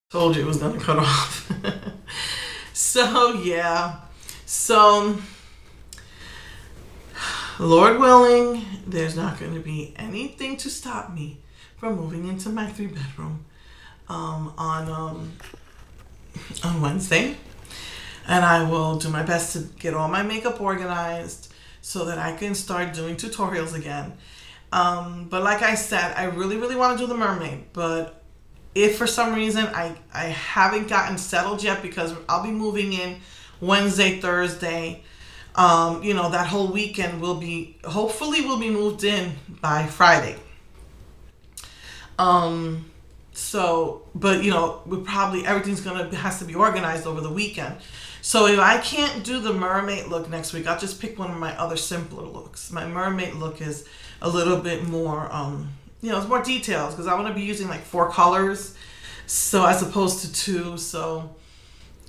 Told you it was gonna cut off. So yeah. So Lord willing, there's not gonna be anything to stop me from moving into my 3 bedroom on Wednesday. And I will do my best to get all my makeup organized so that I can start doing tutorials again. But like I said, I really, really want to do the mermaid. But if for some reason I haven't gotten settled yet, because I'll be moving in Wednesday, Thursday, that whole weekend hopefully we'll be moved in by Friday. But everything's has to be organized over the weekend. So if I can't do the mermaid look next week, I'll just pick one of my other simpler looks. My mermaid look is a little bit more, it's more details, because I want to be using like 4 colors, so as opposed to 2. So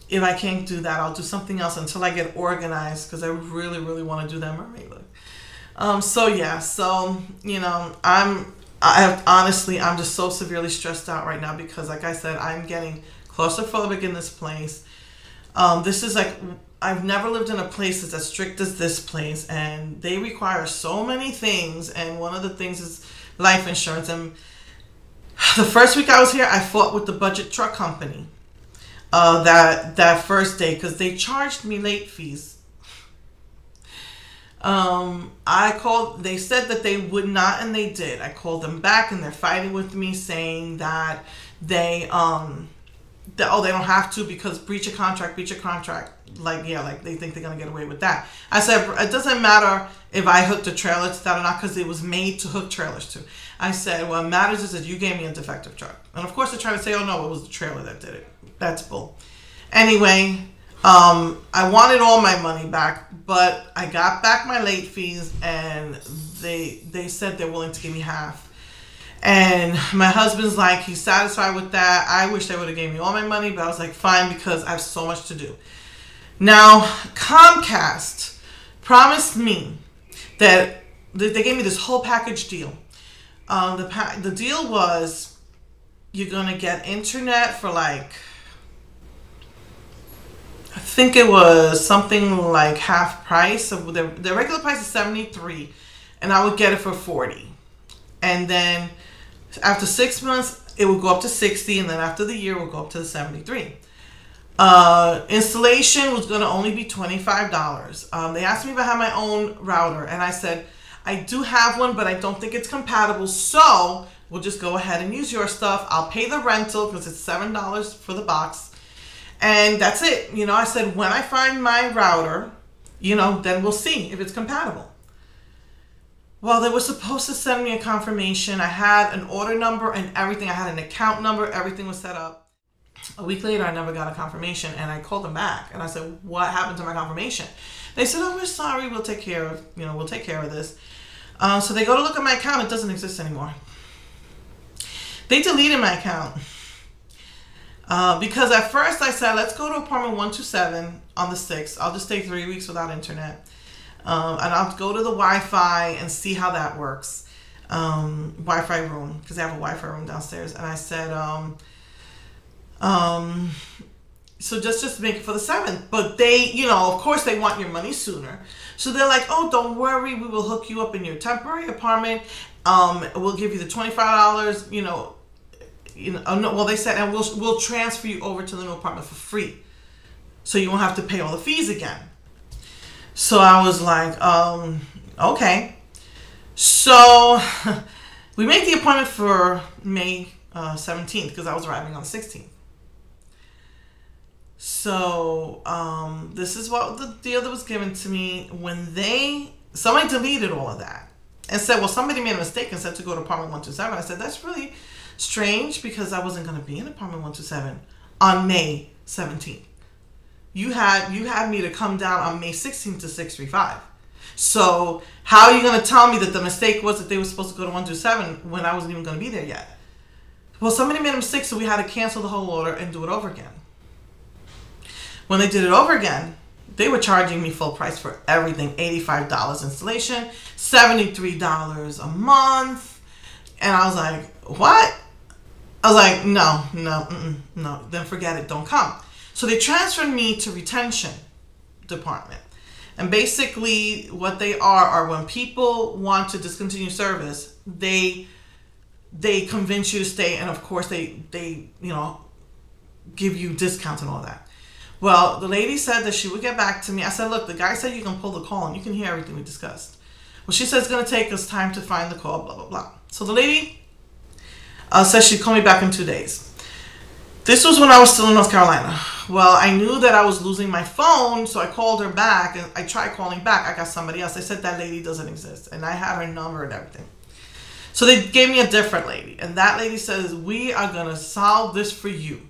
if I can't do that, I'll do something else until I get organized, because I really, really want to do that mermaid look. I'm just so severely stressed out right now because, like I said, I'm getting claustrophobic in this place. This is like, I've never lived in a place that's as strict as this place, and they require so many things, and one of the things is life insurance. And the first week I was here, I fought with the budget truck company that first day, because they charged me late fees. They said that they would not, and they did. I called them back, and they're fighting with me, saying that they don't have to, because breach of contract. Like they think they're gonna get away with that. I said, it doesn't matter if I hooked a trailer to that or not, because it was made to hook trailers to. I said, what matters is that you gave me a defective truck. And of course they're trying to say, oh no, it was the trailer that did it. That's bull. Anyway, I wanted all my money back, but I got back my late fees, and they said they're willing to give me half. And my husband's like, he's satisfied with that. I wish they would have gave me all my money, but I was like, fine, because I have so much to do. Now, Comcast promised me that they gave me this whole package deal. The deal was, you're going to get internet for like, I think it was something like half price. So the regular price is $73, and I would get it for $40. And then after 6 months, it would go up to $60, and then after the year, it would go up to the $73. Installation was going to only be $25. They asked me if I had my own router, and I said, I do have one, but I don't think it's compatible, so we'll just go ahead and use your stuff. I'll pay the rental, because it's $7 for the box, and that's it. I said, when I find my router, then we'll see if it's compatible. Well, they were supposed to send me a confirmation. I had an order number and everything. I had an account number. Everything was set up. A week later, I never got a confirmation, and I called them back, and I said, what happened to my confirmation? They said, oh, we're sorry. We'll take care of this. So they go to look at my account. It doesn't exist anymore. They deleted my account. Because at first I said, let's go to apartment 127 on the 6th. I'll just stay 3 weeks without internet. And I'll go to the Wi-Fi and see how that works. Wi-Fi room, because they have a Wi-Fi room downstairs. And I said, so just make it for the 7th. But they, of course they want your money sooner. So they're like, oh, don't worry, we will hook you up in your temporary apartment. We'll give you the $25, well, they said, and we'll transfer you over to the new apartment for free. So you won't have to pay all the fees again. So I was like, okay. So we made the appointment for May 17th, because I was arriving on the 16th. So this is what the deal that was given to me. When somebody deleted all of that and said, well, somebody made a mistake and said to go to apartment 127. I said, that's really strange, because I wasn't going to be in apartment 127 on May 17th. You had me to come down on May 16th to 635. So how are you going to tell me that the mistake was that they were supposed to go to 127 when I wasn't even going to be there yet? Well, somebody made a mistake, so we had to cancel the whole order and do it over again. When they did it over again, they were charging me full price for everything. $85 installation, $73 a month. And I was like, what? I was like, no, no, no, then forget it, don't come. So they transferred me to retention department. And basically what they are when people want to discontinue service, they convince you to stay, and of course they give you discounts and all that. Well, the lady said that she would get back to me. I said, look, the guy said you can pull the call and you can hear everything we discussed. Well, she said it's going to take us time to find the call, blah, blah, blah. So the lady said she'd call me back in 2 days. This was when I was still in North Carolina. Well, I knew that I was losing my phone, so I called her back, and I tried calling back. I got somebody else. They said that lady doesn't exist, and I had her number and everything. So they gave me a different lady, and that lady says, we are going to solve this for you.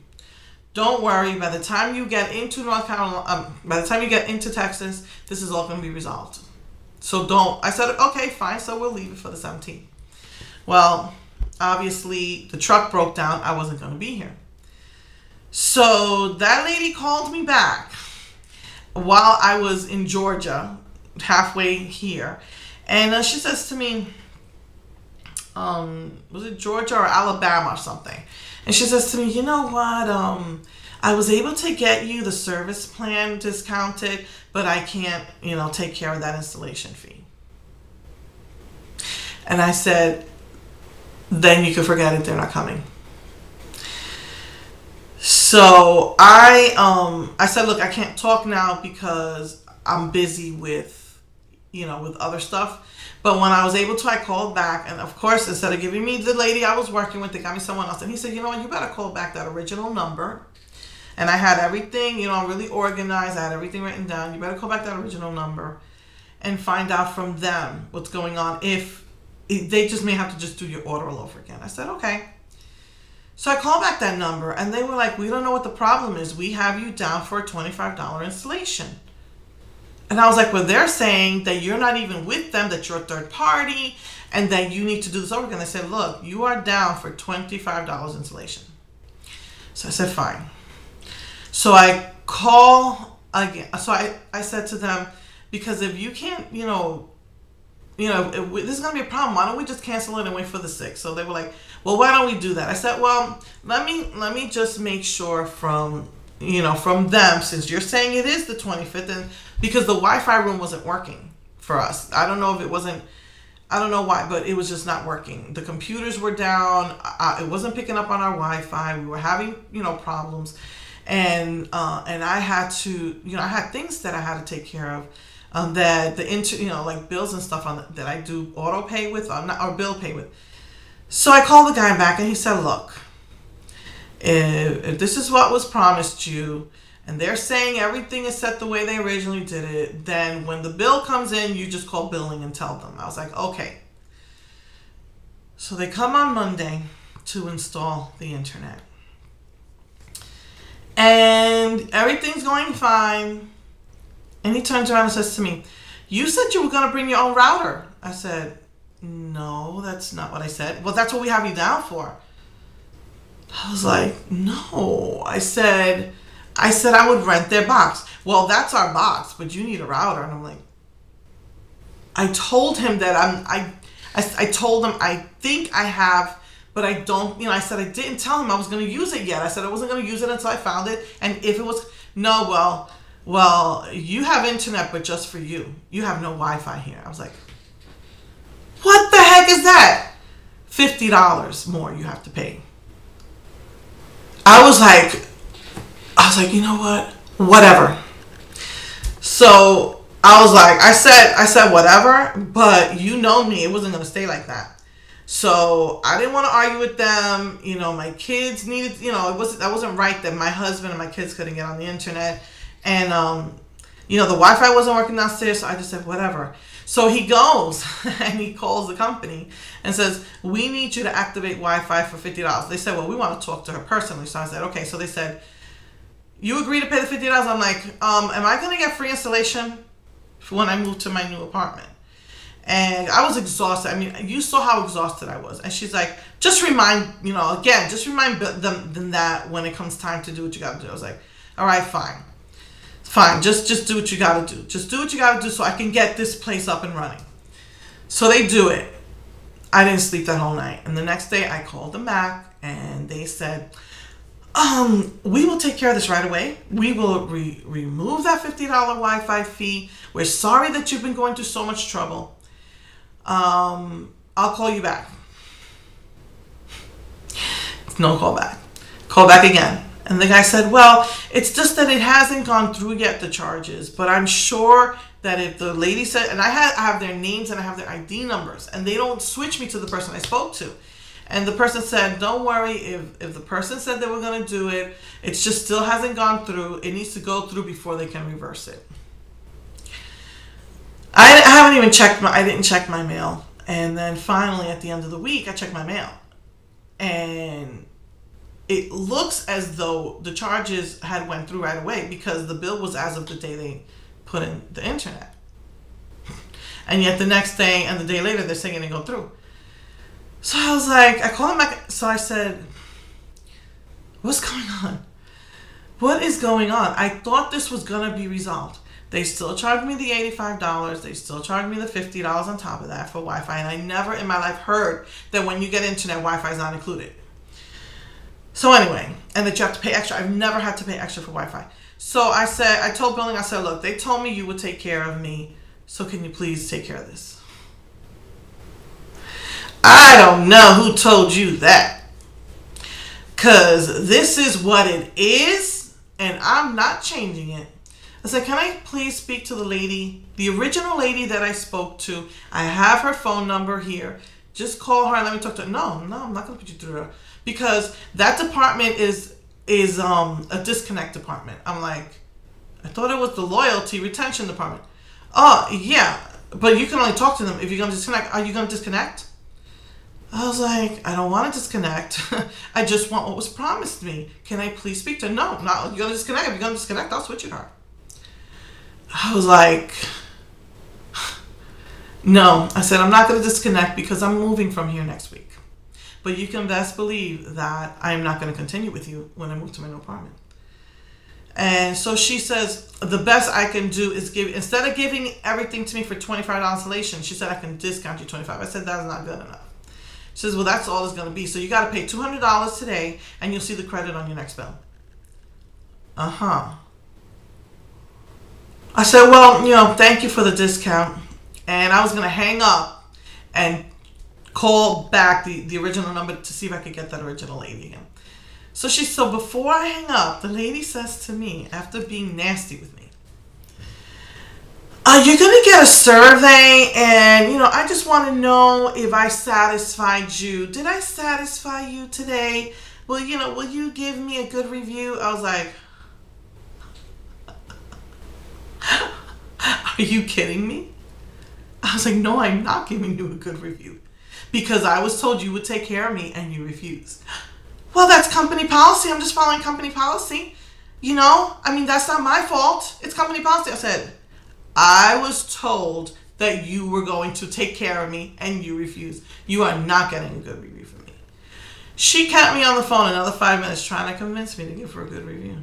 Don't worry, by the time you get into North Carolina, by the time you get into Texas, this is all going to be resolved. So don't. I said, okay, fine, so we'll leave it for the 17th. Well, obviously, the truck broke down. I wasn't going to be here. So that lady called me back while I was in Georgia, halfway here. And she says to me, was it Georgia or Alabama or something? And she says to me, you know what, I was able to get you the service plan discounted, but I can't, take care of that installation fee. And I said, then you can forget it, they're not coming. So I said, look, I can't talk now because I'm busy with, with other stuff. But when I was able to, I called back. And of course, instead of giving me the lady I was working with, they got me someone else. And he said, you know what, you better call back that original number. And I had everything, I'm really organized. I had everything written down. You better call back that original number and find out from them what's going on. If they just may have to just do your order all over again. I said, okay. So I called back that number and they were like, we don't know what the problem is. We have you down for a $25 installation. And I was like, well, they're saying that you're not even with them, that you're a third party, and that you need to do this over again. They said, look, you are down for $25 installation. So I said, fine. So I call again. So I said to them, because if you can't, this is going to be a problem. Why don't we just cancel it and wait for the 6th? So they were like, well, why don't we do that? I said, well, let me just make sure from them, since you're saying it is the 25th, and because the Wi-Fi room wasn't working for us. I don't know if it wasn't, I don't know why, but it was just not working. The computers were down. It wasn't picking up on our Wi-Fi. We were having, problems. And I had to, I had things that I had to take care of, that like bills and stuff that I do auto pay with, or bill pay with. So I called the guy back and he said, look, if this is what was promised you, and they're saying everything is set the way they originally did it, then when the bill comes in, you just call billing and tell them. I was like, okay. So they come on Monday to install the internet. And everything's going fine. And he turns around and says to me, you said you were going to bring your own router. I said, no, that's not what I said. Well, that's what we have you down for. I was like, no. I said I would rent their box. Well, that's our box, but you need a router. And I'm like, I told him that I told him I think I have, but I don't, I said I didn't tell him I was going to use it yet. I said I wasn't going to use it until I found it. And if it was, no, well, you have internet, but just for you. You have no Wi-Fi here. I was like, what the heck is that? $50 more you have to pay. I was like, you know what? Whatever. So I was like, I said whatever, but you know me, it wasn't going to stay like that. So I didn't want to argue with them. My kids needed, that wasn't right that my husband and my kids couldn't get on the internet. And, the Wi-Fi wasn't working downstairs. So I just said, whatever. So he goes and he calls the company and says, we need you to activate Wi-Fi for $50. They said, well, we want to talk to her personally. So I said, okay. So they said, you agree to pay the $50? I'm like, am I going to get free installation when I move to my new apartment? And I was exhausted. I mean, you saw how exhausted I was. And she's like, just remind them that when it comes time to do what you got to do. I was like, all right, fine. Fine, just do what you got to do. Just do what you got to do so I can get this place up and running. So they do it. I didn't sleep that whole night. And the next day I called them back and they said, we will take care of this right away. We will remove that $50 Wi-Fi fee. We're sorry that you've been going through so much trouble. I'll call you back. No call back. Call back again. And the guy said, well, it's just that it hasn't gone through yet, the charges, but I'm sure that if the lady said, and I have their names and I have their ID numbers, and they don't switch me to the person I spoke to. And the person said, don't worry, if the person said they were going to do it, it just still hasn't gone through. It needs to go through before they can reverse it. I haven't even checked I didn't check my mail. And then finally at the end of the week, I checked my mail. And it looks as though the charges had went through right away because the bill was as of the day they put in the internet. And yet the next day and the day later, they're saying it didn't go through. So I was like, I called him back. So I said, what's going on? What is going on? I thought this was going to be resolved. They still charged me the $85. They still charged me the $50 on top of that for Wi-Fi. And I never in my life heard that when you get internet, Wi-Fi is not included. So anyway, and that you have to pay extra. I've never had to pay extra for Wi-Fi. So I told billing, I said, look, they told me you would take care of me. So can you please take care of this? I don't know who told you that. Because this is what it is, and I'm not changing it. I said, can I please speak to the lady, the original lady that I spoke to? I have her phone number here. Just call her and let me talk to her. No, I'm not going to put you through her. Because that department is a disconnect department. I'm like, I thought it was the loyalty retention department. Oh, yeah, but you can only talk to them if you're going to disconnect. Are you going to disconnect? I was like, I don't want to disconnect. I just want what was promised me. Can I please speak to her? No, you're going to disconnect. If you're going to disconnect, I'll switch it to her. I was like, no. I said, I'm not going to disconnect because I'm moving from here next week. But you can best believe that I'm not going to continue with you when I move to my new apartment. And so she says, the best I can do is instead of giving everything to me for $25 installation, she said, I can discount you $25. I said, that's not good enough. She says, well, that's all it's going to be. So you got to pay $200 today and you'll see the credit on your next bill. I said, well, thank you for the discount. And I was going to hang up and call back the original number to see if I could get that original lady again. So before I hang up, the lady says to me, after being nasty with me, you're going to get a survey, and, I just want to know if I satisfied you. Did I satisfy you today? Will you give me a good review? I was like, are you kidding me? I was like, no, I'm not giving you a good review because I was told you would take care of me and you refused. Well, that's company policy. I'm just following company policy. That's not my fault. It's company policy. I said, I was told that you were going to take care of me and you refused. You are not getting a good review from me. She kept me on the phone another 5 minutes trying to convince me to give her a good review.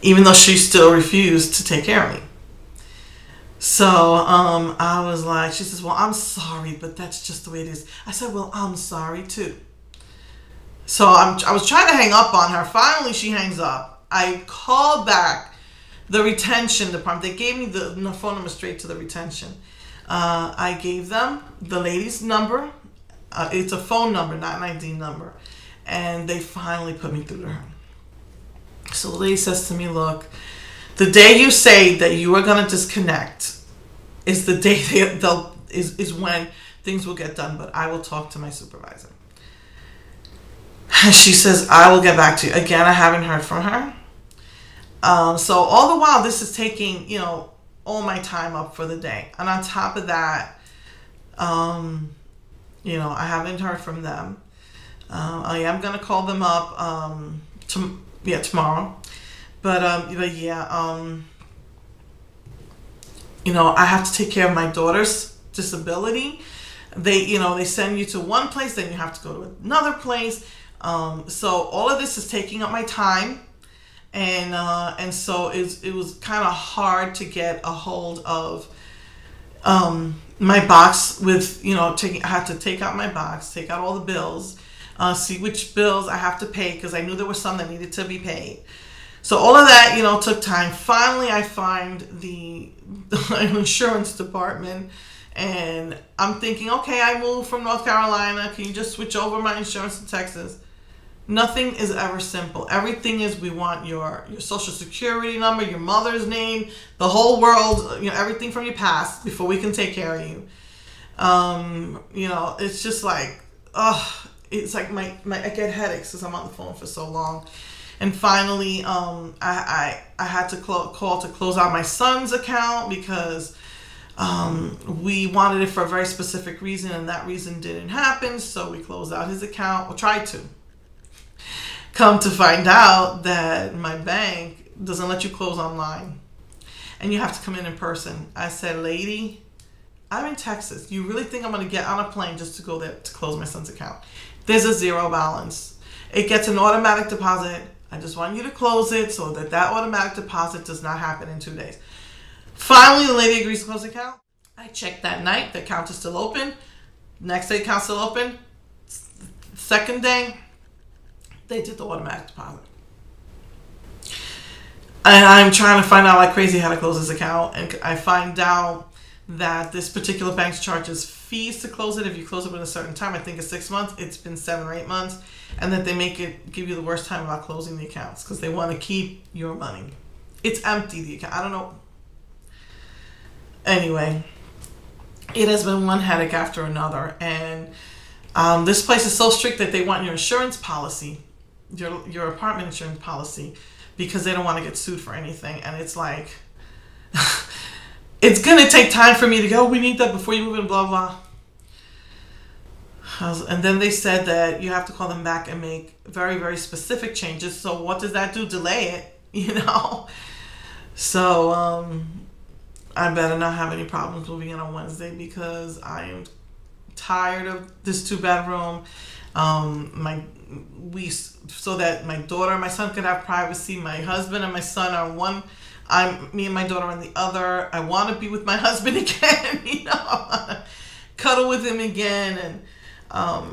Even though she still refused to take care of me. So I was like, she says, well, I'm sorry, but that's just the way it is. I said, well, I'm sorry too. So I was trying to hang up on her. Finally, she hangs up. I call back the retention department. They gave me the phone number straight to the retention. I gave them the lady's number. It's a phone number, not an ID number. And they finally put me through to her. So the lady says to me, look, the day you say that you are going to disconnect is the day is when things will get done, but I will talk to my supervisor. She says, I will get back to you. Again, I haven't heard from her. So all the while, this is taking, all my time up for the day. And on top of that, I haven't heard from them. I am going to call them up tomorrow. But I have to take care of my daughter's disability. They send you to one place, then you have to go to another place. So all of this is taking up my time, and so it was kind of hard to get a hold of my box with I had to take out my box, take out all the bills, see which bills I have to pay, because I knew there were some that needed to be paid. So all of that, took time. Finally, I find the insurance department, and I'm thinking, okay, I moved from North Carolina. Can you just switch over my insurance to Texas? Nothing is ever simple. Everything is, we want your social security number, your mother's name, the whole world, everything from your past before we can take care of you. It's just like, it's like I get headaches because I'm on the phone for so long. And finally, I had to call to close out my son's account, because we wanted it for a very specific reason, and that reason didn't happen. So we closed out his account, or tried to. Come to find out that my bank doesn't let you close online, and you have to come in person. I said, lady, I'm in Texas. You really think I'm going to get on a plane just to go there to close my son's account? There's a zero balance. It gets an automatic deposit. I just want you to close it so that automatic deposit does not happen in 2 days. Finally, the lady agrees to close the account. I checked that night. The account is still open. Next day, the account's still open. Second day, they did the automatic deposit. And I'm trying to find out like crazy how to close this account. And I find out that this particular bank charges fees to close it. If you close it within a certain time, I think it's 6 months. It's been 7 or 8 months. And that they give you the worst time about closing the accounts, because they want to keep your money. It's empty, the account. I don't know. Anyway, it has been one headache after another. And this place is so strict that they want your insurance policy, your apartment insurance policy, because they don't want to get sued for anything. And it's like, it's going to take time for me to go, we need that before you move in, blah, blah. And then they said that you have to call them back and make very, very specific changes. So what does that do? Delay it, So I better not have any problems moving in on Wednesday, because I am tired of this 2-bedroom. So that my daughter and my son could have privacy. My husband and my son are one. Me and my daughter on the other. I want to be with my husband again. I want to cuddle with him again. And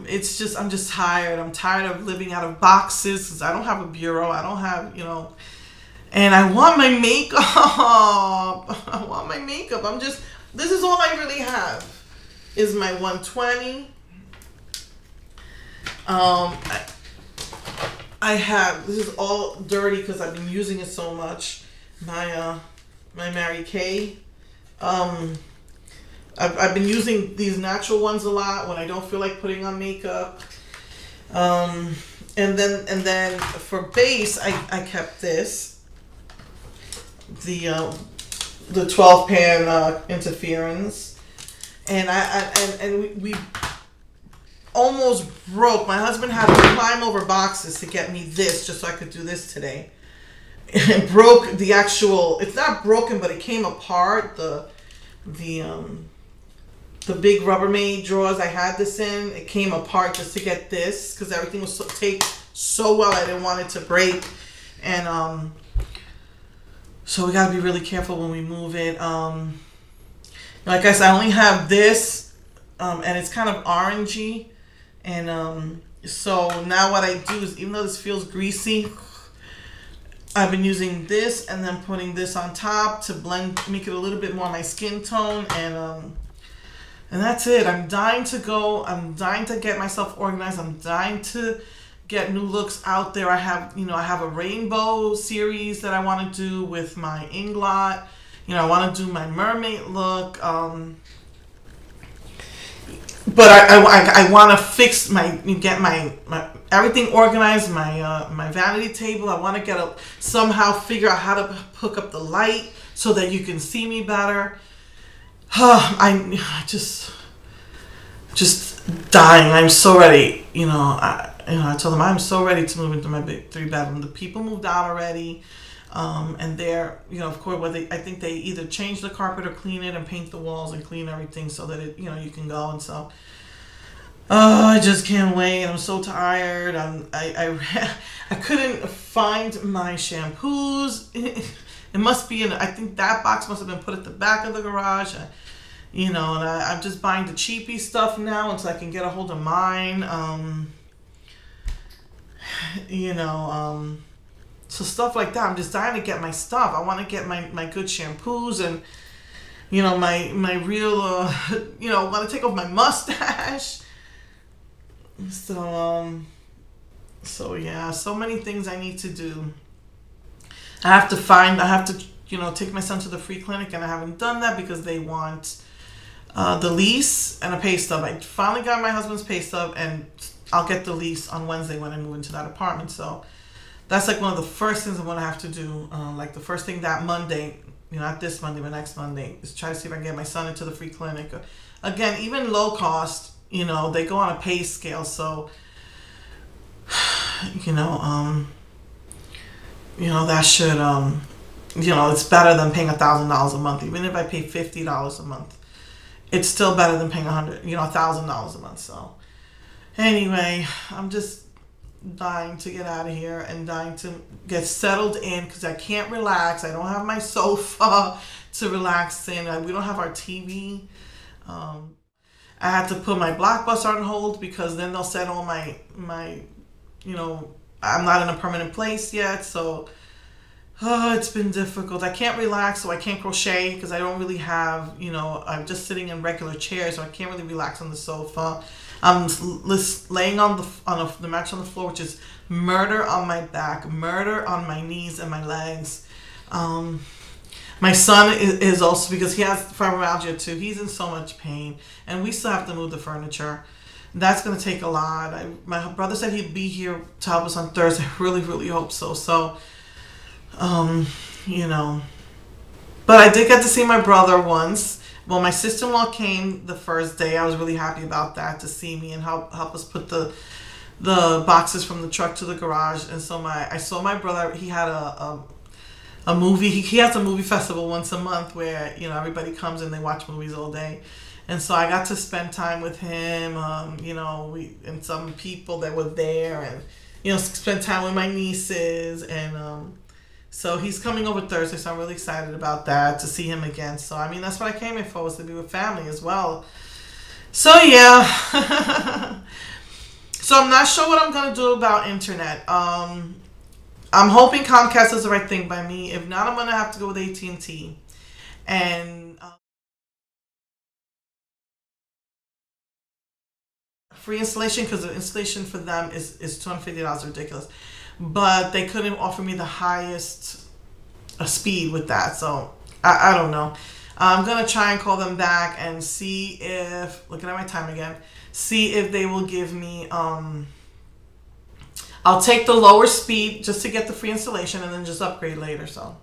it's just, I'm just tired. I'm tired of living out of boxes, because I don't have a bureau. I don't have, and I want my makeup. I want my makeup. This is all I really have, is my 120. I have, this is all dirty because I've been using it so much. My Mary Kay. I've been using these natural ones a lot when I don't feel like putting on makeup. And then for base, I kept this, the 12 pan interference, and we almost broke. My husband had to climb over boxes to get me this, just so I could do this today. It broke the actual, it's not broken, but it came apart. The big Rubbermaid drawers I had this in, it came apart just to get this, because everything was taped so well I didn't want it to break. And so we got to be really careful when we move it. Like I said, I only have this, and it's kind of orangey. And so now what I do is, even though this feels greasy, I've been using this and then putting this on top to blend, make it a little bit more my skin tone. And that's it. I'm dying to go. I'm dying to get myself organized. I'm dying to get new looks out there. I have a rainbow series that I want to do with my Inglot. I want to do my mermaid look. But I want to fix get my everything organized, my vanity table. I want to somehow figure out how to hook up the light so that you can see me better. I just dying. I'm so ready. I told them I'm so ready to move into my big 3-bedroom. The people moved out already. And they're, of course, I think they either change the carpet or clean it and paint the walls and clean everything so that it, you can go. And so, I just can't wait. I'm so tired. I couldn't find my shampoos. It must be I think that box must have been put at the back of the garage. And I'm just buying the cheapy stuff now until I can get a hold of mine. you know, so stuff like that. I'm just dying to get my stuff. I want to get my good shampoos and, you know, my real, you know, want to take off my mustache. So yeah, so many things I need to do. I have to, you know, take my son to the free clinic, and I haven't done that because they want the lease and a pay stub. I finally got my husband's pay stub, and I'll get the lease on Wednesday when I move into that apartment. So that's like one of the first things I'm gonna have to do. Like the first thing that Monday, you know, not this Monday, but next Monday, is try to see if I can get my son into the free clinic. Again, even low cost, you know, they go on a pay scale, so you know, that should, you know, it's better than paying $1,000 a month. Even if I pay $50 a month, it's still better than paying $1,000 a month. So anyway, I'm just dying to get out of here and dying to get settled in because I can't relax. I don't have my sofa to relax in. We don't have our TV. I had to put my Blockbuster on hold because then they'll set all my, you know, I'm not in a permanent place yet. So, it's been difficult. I can't relax, so I can't crochet because I don't really have, you know, I'm just sitting in regular chairs, so I can't really relax on the sofa. I'm laying on the mattress on the floor, which is murder on my back, murder on my knees and my legs. My son is also, because he has fibromyalgia too, he's in so much pain, and we still have to move the furniture. That's going to take a lot. My brother said he'd be here to help us on Thursday. I really, really hope so. So, you know, but I did get to see my brother once. Well, my sister-in-law came the first day. I was really happy about that, to see me and help us put the boxes from the truck to the garage. And so I saw my brother. He had a movie. He has a movie festival once a month where, you know, everybody comes and they watch movies all day. And so I got to spend time with him, you know, and some people that were there, and, you know, spend time with my nieces. And so he's coming over Thursday, so I'm really excited about that, to see him again. So, I mean, that's what I came here for, was to be with family as well. So, yeah. So I'm not sure what I'm going to do about internet. I'm hoping Comcast does the right thing by me. If not, I'm going to have to go with AT&T. And free installation, because the installation for them is $250, ridiculous. But they couldn't offer me the highest speed with that. So I don't know. I'm going to try and call them back and see if, looking at my time again, see if they will give me, I'll take the lower speed just to get the free installation and then just upgrade later. So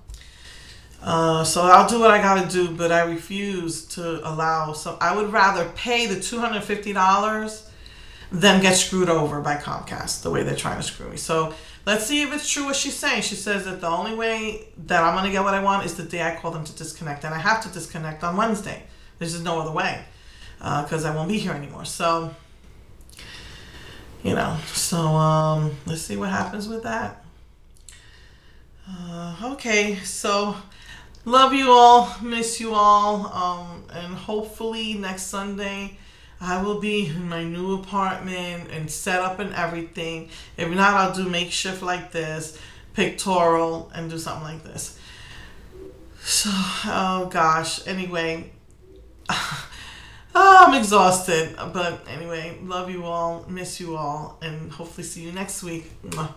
I'll do what I got to do, but I refuse to allow I would rather pay the $250 than get screwed over by Comcast the way they're trying to screw me. So let's see if it's true what she's saying. She says that the only way that I'm going to get what I want is the day I call them to disconnect. And I have to disconnect on Wednesday. There's just no other way, because I won't be here anymore. So, you know, so let's see what happens with that. Okay, so love you all, miss you all, and hopefully next Sunday I will be in my new apartment and set up and everything. If not, I'll do makeshift like this, pictorial, and do something like this. So, oh gosh, anyway, I'm exhausted, but anyway, love you all, miss you all, and hopefully see you next week. Mwah.